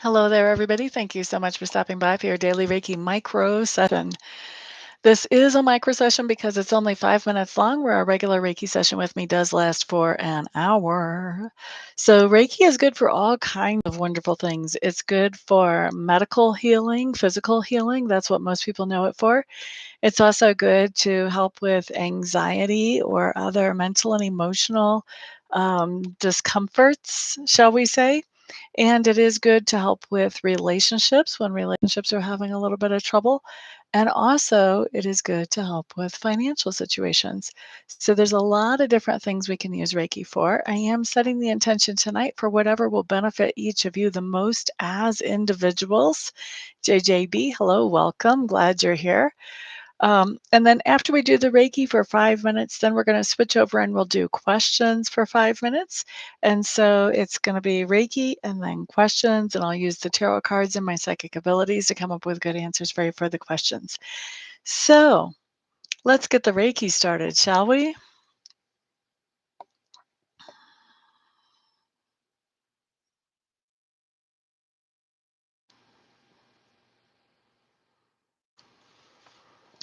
Hello there, everybody. Thank you so much for stopping by for your daily Reiki micro session. This is a micro session because it's only 5 minutes long, where a regular Reiki session with me does last for an hour. So, Reiki is good for all kinds of wonderful things. It's good for medical healing, physical healing. That's what most people know it for. It's also good to help with anxiety or other mental and emotional discomforts, shall we say. And it is good to help with relationships when relationships are having a little bit of trouble. And also, it is good to help with financial situations. So, there's a lot of different things we can use Reiki for. I am setting the intention tonight for whatever will benefit each of you the most as individuals. JJB, hello, welcome. Glad you're here. And then after we do the Reiki for 5 minutes, then we're going to switch over and we'll do questions for 5 minutes. And so it's going to be Reiki and then questions, and I'll use the tarot cards and my psychic abilities to come up with good answers for the questions. So let's get the Reiki started, shall we?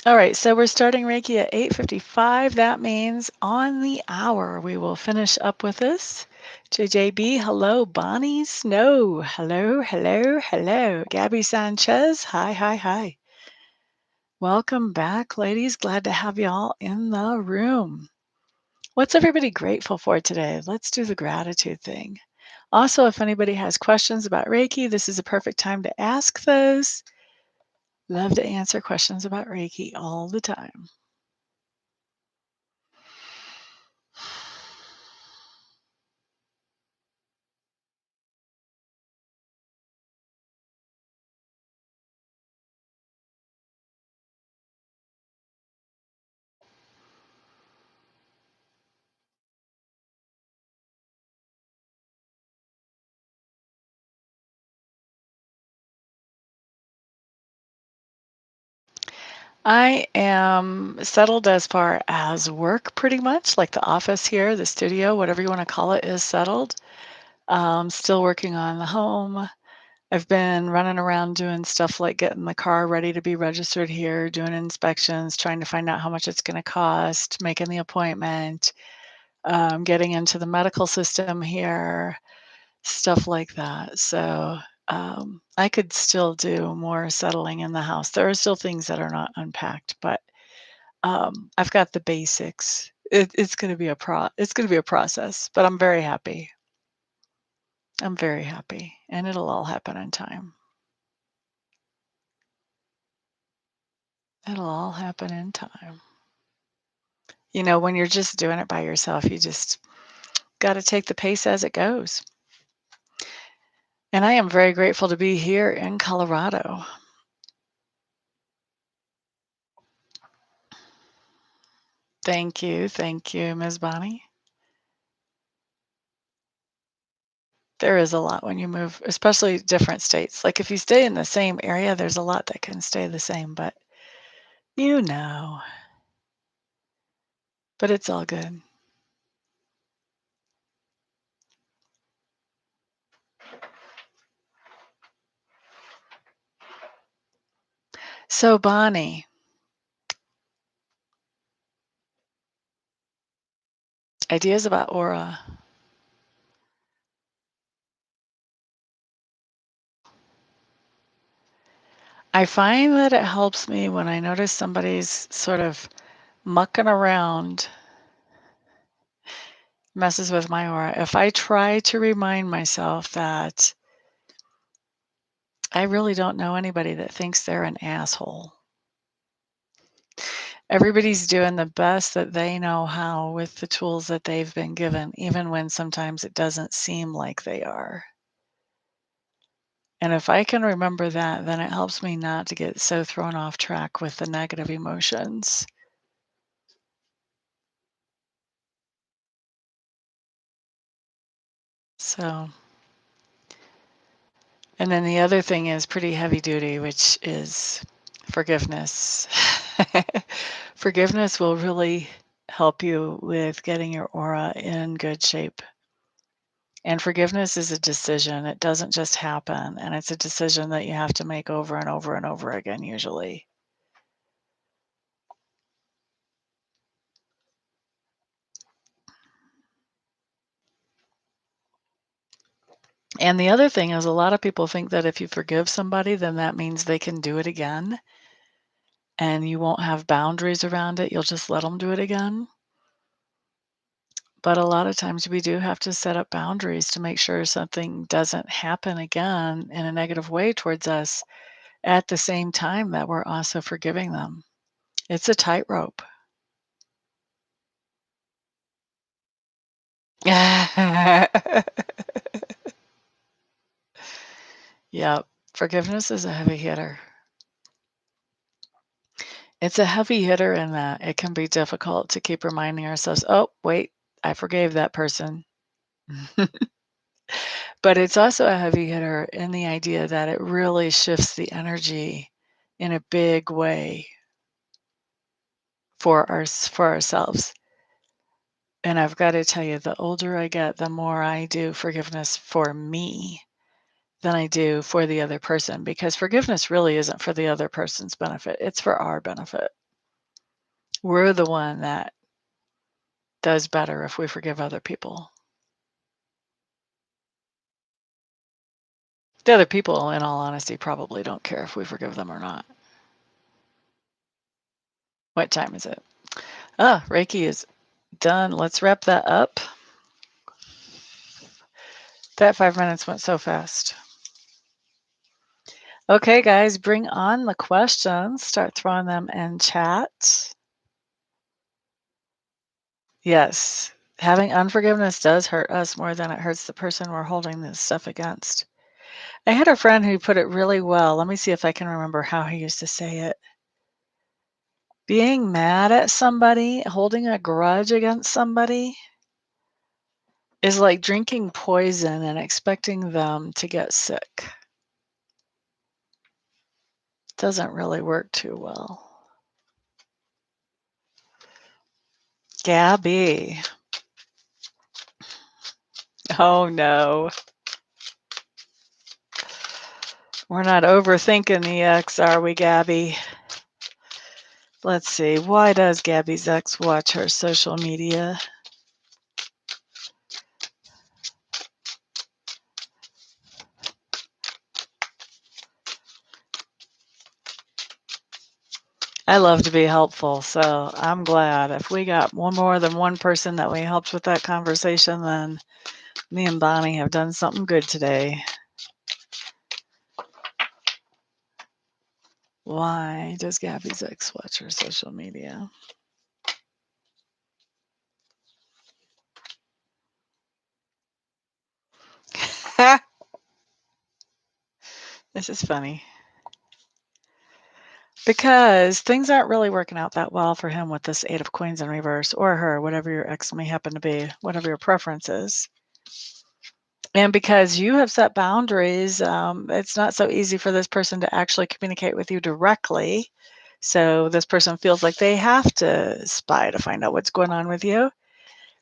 All right, so we're starting Reiki at 8:55. That means on the hour we will finish up with this. JJB, hello. Bonnie Snow, hello, hello, hello. Gabby Sanchez, hi, hi, hi. Welcome back, ladies. Glad to have you all in the room. What's everybody grateful for today? Let's do the gratitude thing. Also, if anybody has questions about Reiki, this is a perfect time to ask those. Love to answer questions about Reiki all the time. I am settled as far as work pretty much, like the office here, the studio, whatever you want to call it, is settled. Still working on the home. I've been running around doing stuff like getting the car ready to be registered here, doing inspections, trying to find out how much it's going to cost, making the appointment, getting into the medical system here, stuff like that. So I could still do more settling in the house. There are still things that are not unpacked, but I've got the basics. It's gonna be it's gonna be a process, but I'm very happy. I'm very happy, and it'll all happen in time. It'll all happen in time. You know, when you're just doing it by yourself, you just gotta take the pace as it goes. And I am very grateful to be here in Colorado. Thank you, Ms. Bonnie. There is a lot when you move, especially different states. Like if you stay in the same area, there's a lot that can stay the same, but you know, but it's all good. So, Bonnie, ideas about aura. I find that it helps me when I notice somebody's sort of mucking around, messes with my aura. If I try to remind myself that I really don't know anybody that thinks they're an asshole. Everybody's doing the best that they know how with the tools that they've been given, even when sometimes it doesn't seem like they are. And if I can remember that, then it helps me not to get so thrown off track with the negative emotions. So, and then the other thing is pretty heavy duty, which is forgiveness. Forgiveness will really help you with getting your aura in good shape. And forgiveness is a decision. It doesn't just happen, and it's a decision that you have to make over and over and over again usually. And the other thing is a lot of people think that if you forgive somebody, then that means they can do it again, and you won't have boundaries around it. You'll just let them do it again. But a lot of times we do have to set up boundaries to make sure something doesn't happen again in a negative way towards us at the same time that we're also forgiving them. It's a tightrope. Yep. Forgiveness is a heavy hitter. It's a heavy hitter in that it can be difficult to keep reminding ourselves, "Oh, wait, I forgave that person." But it's also a heavy hitter in the idea that it really shifts the energy in a big way for ourselves. And I've gotta tell you, the older I get, the more I do forgiveness for me than I do for the other person, because forgiveness really isn't for the other person's benefit, it's for our benefit. We're the one that does better if we forgive other people. The other people, in all honesty, probably don't care if we forgive them or not. What time is it? Ah, Reiki is done. Let's wrap that up. That 5 minutes went so fast. Okay, guys, bring on the questions. Start throwing them in chat. Yes, having unforgiveness does hurt us more than it hurts the person we're holding this stuff against. I had a friend who put it really well. Let me see if I can remember how he used to say it. Being mad at somebody, holding a grudge against somebody is like drinking poison and expecting them to get sick. Doesn't really work too well. Gabby. Oh no. We're not overthinking the ex, are we, Gabby? Let's see. Why does Gabby's ex watch her social media? I love to be helpful, so I'm glad. If we got more than one person that we helped with that conversation, then me and Bonnie have done something good today. Why does Gabby's ex watch her social media? This is funny. Because things aren't really working out that well for him with this 8 of coins in reverse, or her, whatever your ex may happen to be, whatever your preference is. And because you have set boundaries, it's not so easy for this person to actually communicate with you directly. So this person feels like they have to spy to find out what's going on with you,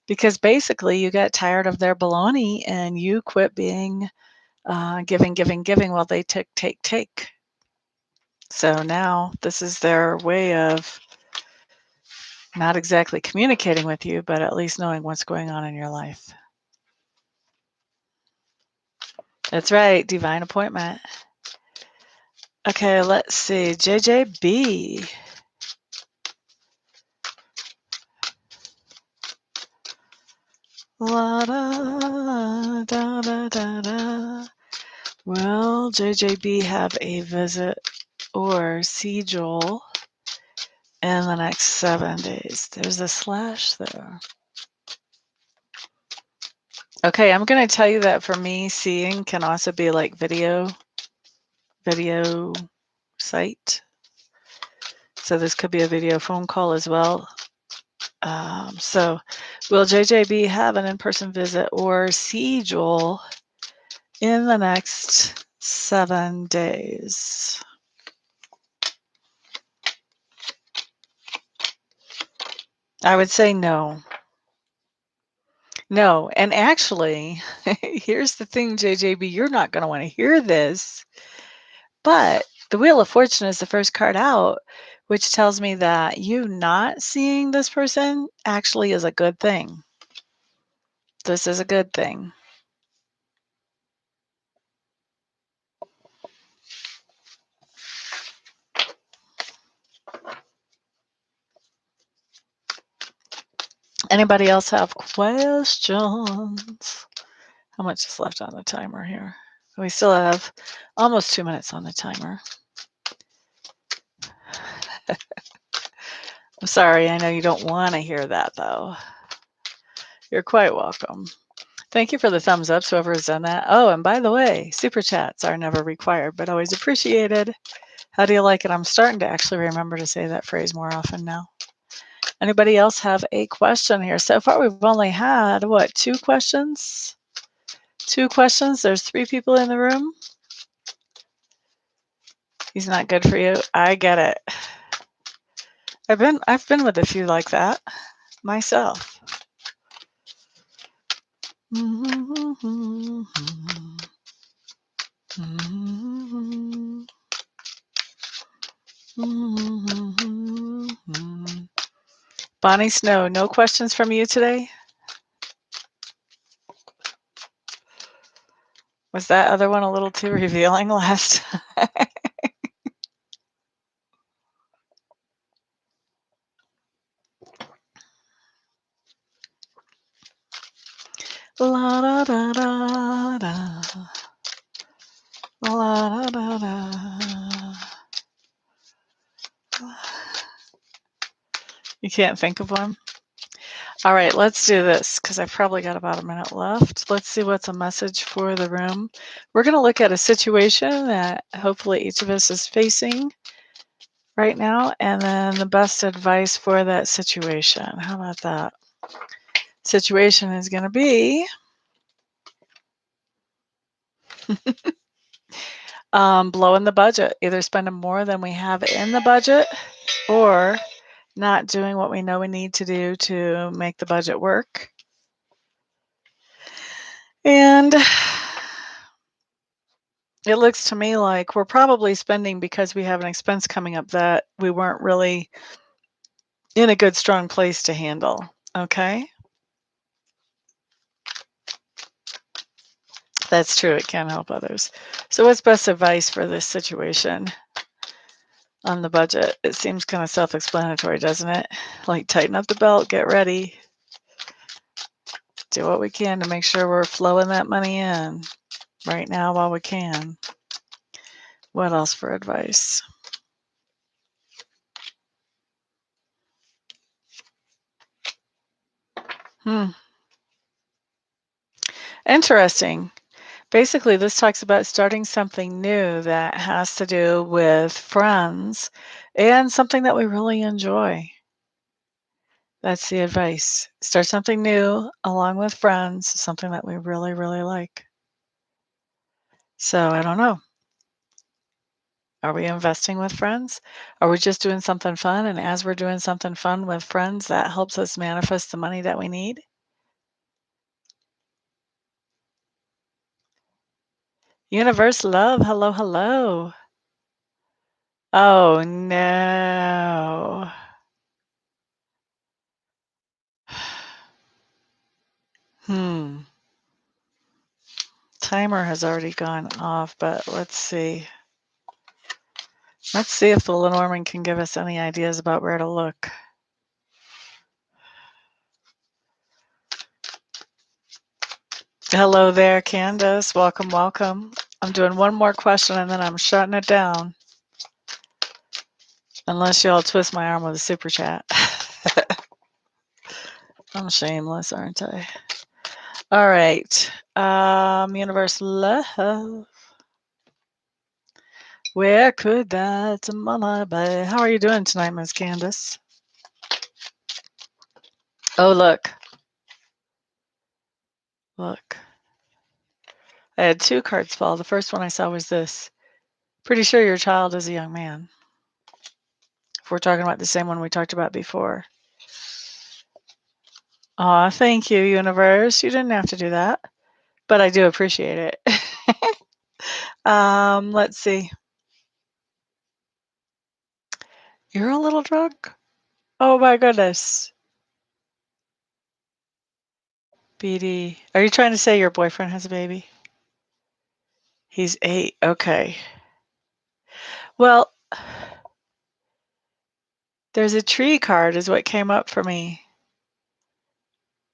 because basically you got tired of their baloney and you quit being giving while they take. So now this is their way of not exactly communicating with you, but at least knowing what's going on in your life. That's right, divine appointment. Okay, let's see. JJB. La da da da da da. Will JJB have a visit or see Joel in the next 7 days? There's a slash there. Okay, I'm going to tell you that for me, seeing can also be like video sight. So this could be a video phone call as well. So will JJB have an in-person visit or see Joel in the next 7 days? I would say no. No, and actually, here's the thing, JJB, you're not gonna wanna hear this, but the Wheel of Fortune is the first card out, which tells me that you not seeing this person actually is a good thing. This is a good thing. Anybody else have questions? How much is left on the timer here? We still have almost 2 minutes on the timer. I'm sorry, I know you don't wanna hear that, though. You're quite welcome. Thank you for the thumbs up, whoever has done that. Oh, and by the way, super chats are never required, but always appreciated. How do you like it? I'm starting to actually remember to say that phrase more often now. Anybody else have a question here? So far, we've only had, what, 2 questions? 2 questions. There's 3 people in the room. He's not good for you. I get it. I've been with a few like that myself. Bonnie Snow, no questions from you today? Was that other one a little too revealing last time? La da da da da. La da da da. You can't think of one? All right, let's do this because I've probably got about a minute left. Let's see what's a message for the room. We're going to look at a situation that hopefully each of us is facing right now, and then the best advice for that situation. How about that? Situation is going to be blowing the budget, either spending more than we have in the budget or not doing what we know we need to do to make the budget work. And it looks to me like we're probably spending because we have an expense coming up that we weren't really in a good, strong place to handle. Okay? That's true. It can help others. So, what's best advice for this situation on the budget? It seems kind of self explanatory, doesn't it? Like, tighten up the belt, get ready, do what we can to make sure we're flowing that money in right now while we can. What else for advice? Interesting. Basically, this talks about starting something new that has to do with friends and something that we really enjoy. That's the advice. Start something new along with friends, something that we really, really like. So I don't know. Are we investing with friends? Are we just doing something fun? And as we're doing something fun with friends, that helps us manifest the money that we need? Universe love, hello, hello. Oh no. Hmm. Timer has already gone off, but let's see. Let's see if the Lenormand can give us any ideas about where to look. Hello there, Candace. Welcome, welcome. I'm doing one more question and then I'm shutting it down. Unless y'all twist my arm with a super chat. I'm shameless, aren't I? All right. Universe love. Where could that money be? How are you doing tonight, Miss Candace? Oh, look. Look. I had 2 cards fall. The first one I saw was this. Pretty sure your child is a young man. If we're talking about the same one we talked about before. Aw, thank you, universe. You didn't have to do that, but I do appreciate it. Let's see. You're a little drunk? Oh my goodness. BD. Are you trying to say your boyfriend has a baby? He's 8. Okay. Well, there's a tree card is what came up for me.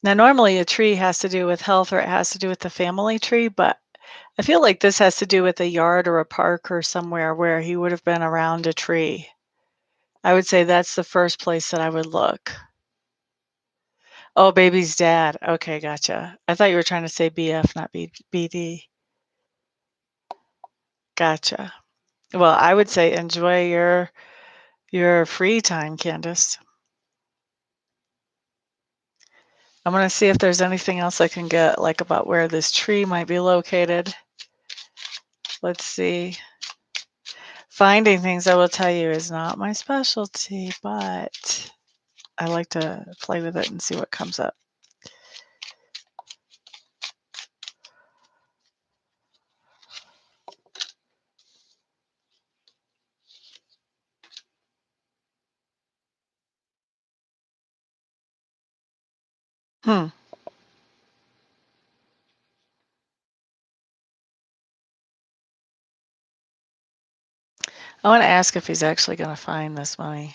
Now, normally a tree has to do with health or it has to do with the family tree, but I feel like this has to do with a yard or a park or somewhere where he would have been around a tree. I would say that's the first place that I would look. Oh, baby's dad. Okay, gotcha. I thought you were trying to say BF, not BD. Gotcha. Well, I would say enjoy your free time, Candace. I'm gonna see if there's anything else I can get, like about where this tree might be located. Let's see. Finding things, I will tell you, is not my specialty, but I like to play with it and see what comes up. Hmm. I want to ask if he's actually going to find this money.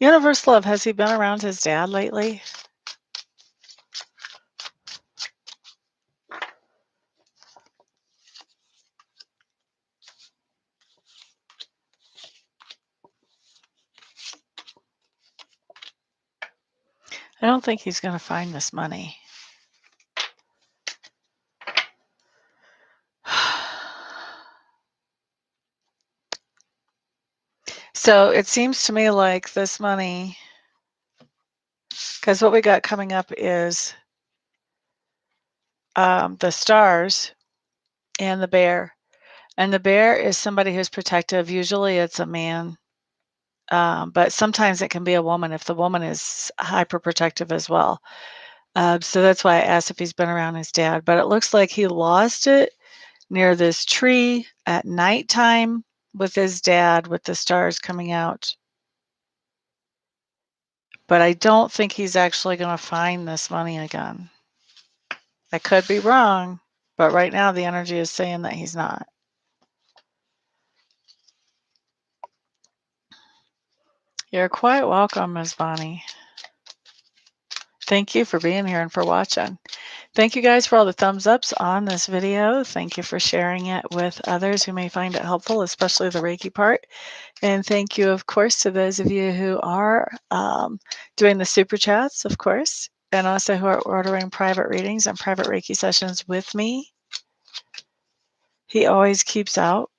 Universe Love, has he been around his dad lately? I don't think he's going to find this money. So it seems to me like this money, because what we got coming up is the stars and the bear. And the bear is somebody who's protective. Usually it's a man, but sometimes it can be a woman if the woman is hyper protective as well. So that's why I asked if he's been around his dad. But it looks like he lost it near this tree at nighttime with his dad with the stars coming out. But I don't think he's actually going to find this money again. I could be wrong, but right now the energy is saying that he's not. You're quite welcome, Ms. Bonnie. Thank you for being here and for watching. Thank you guys for all the thumbs ups on this video. Thank you for sharing it with others who may find it helpful, especially the Reiki part. And thank you, of course, to those of you who are doing the super chats, of course, and also who are ordering private readings and private Reiki sessions with me. He always keeps out.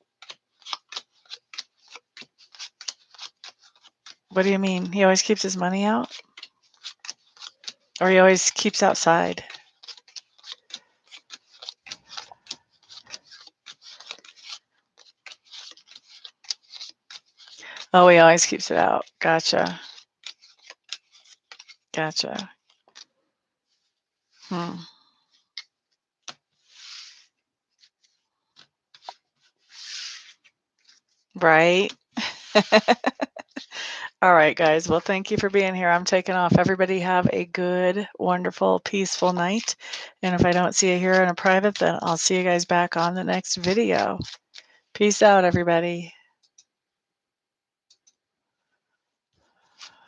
What do you mean? He always keeps his money out? Or he always keeps outside? Oh, he always keeps it out. Gotcha. Gotcha. Hmm. Right? All right, guys. Well, thank you for being here. I'm taking off. Everybody have a good, wonderful, peaceful night. And if I don't see you here in a private, then I'll see you guys back on the next video. Peace out, everybody.